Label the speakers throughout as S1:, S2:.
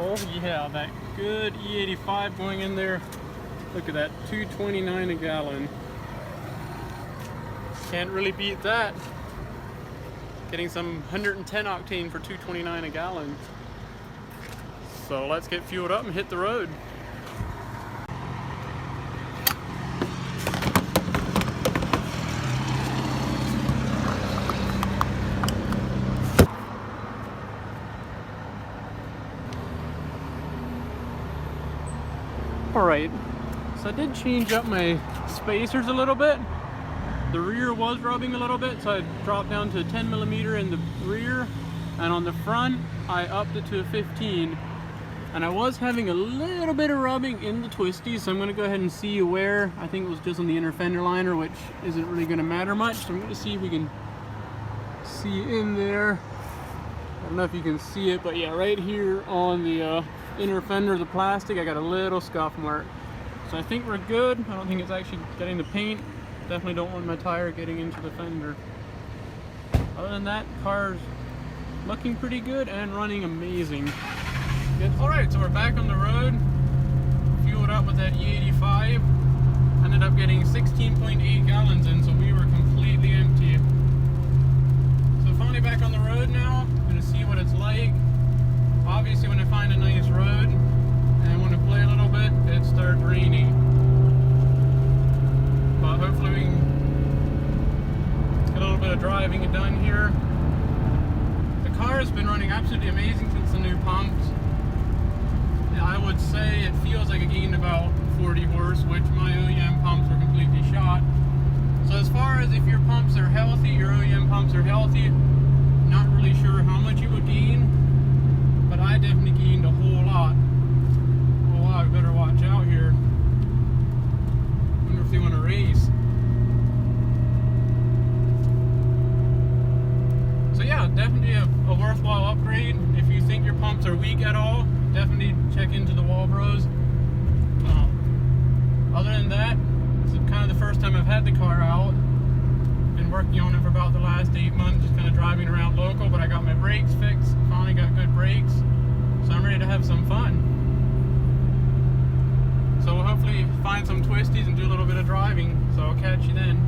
S1: Oh yeah, that good E85 going in there. Look at that, 229 a gallon. Can't really beat that. Getting some 110 octane for 229 a gallon. So let's get fueled up and hit the road. Alright, so I did change up my spacers a little bit. The rear was rubbing a little bit, so I dropped down to 10 millimeter in the rear, and on the front I upped it to a 15. And I was having a little bit of rubbing in the twisties, so I'm going to go ahead and see where. I think it was just on the inner fender liner, which isn't really going to matter much. So I'm going to see if we can see in there. I don't know if you can see it, but yeah, right here on the inner fender of the plastic, I got a little scuff mark. So I think we're good. I don't think it's actually getting the paint. Definitely don't want my tire getting into the fender. Other than that, car's looking pretty good and running amazing. Alright, so we're back on the road. Fueled up with that E85. Ended up getting 16.8 gallons in, so we were completely empty. So finally back on the road now. Gonna see what it's like. Obviously when I find a nice road and want to play a little bit, it starts raining. But hopefully we can get a little bit of driving done here. The car has been running absolutely amazing since the new pumps. I would say it feels like it gained about 40 horse, which my OEM pumps were completely shot. So as far as if your pumps are healthy, your OEM pumps are healthy, not really sure how much you would gain, but I definitely gained a whole lot. Oh wow, I better watch out here. Wonder if they want to race. So yeah, definitely a worthwhile upgrade. If you think your pumps are weak at all, definitely check into the Walbros. Other than that, this is kind of the first time I've had the car out. Been working on it for about the last 8 months, just kind of driving around local, but I got my brakes fixed, finally got good brakes, so I'm ready to have some fun. So we'll hopefully find some twisties and do a little bit of driving, so I'll catch you then.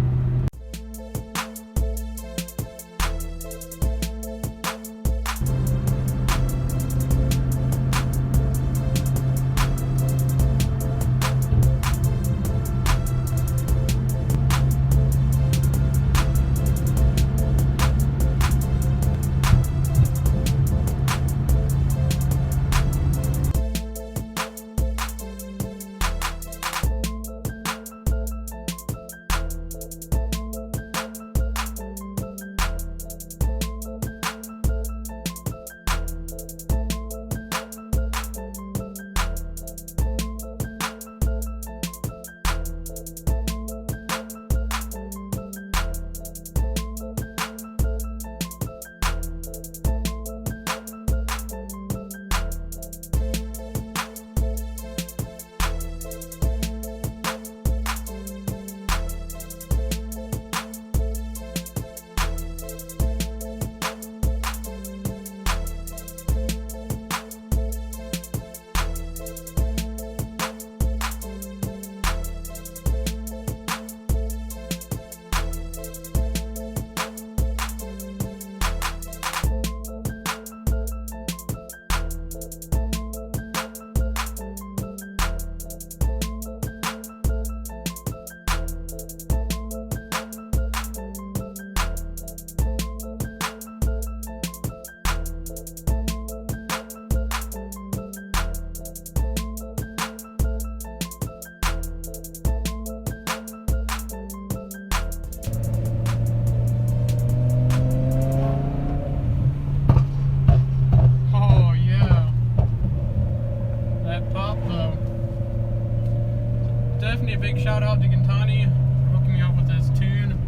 S1: Definitely a big shout out to Gintani hooking me up with this tune.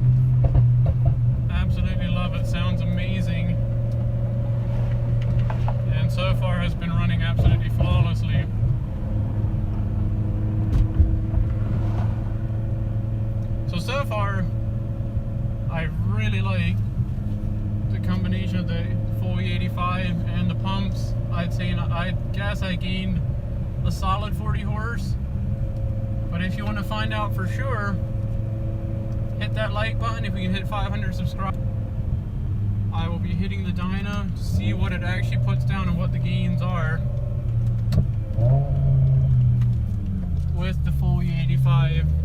S1: Absolutely love it, sounds amazing. And so far has been running absolutely flawlessly. So far I really like the combination of the full E85 and the pumps, I guess I gained a solid 40 horse. But if you want to find out for sure, hit that like button. If we can hit 500 subscribers, I will be hitting the dyno to see what it actually puts down and what the gains are with the full E85.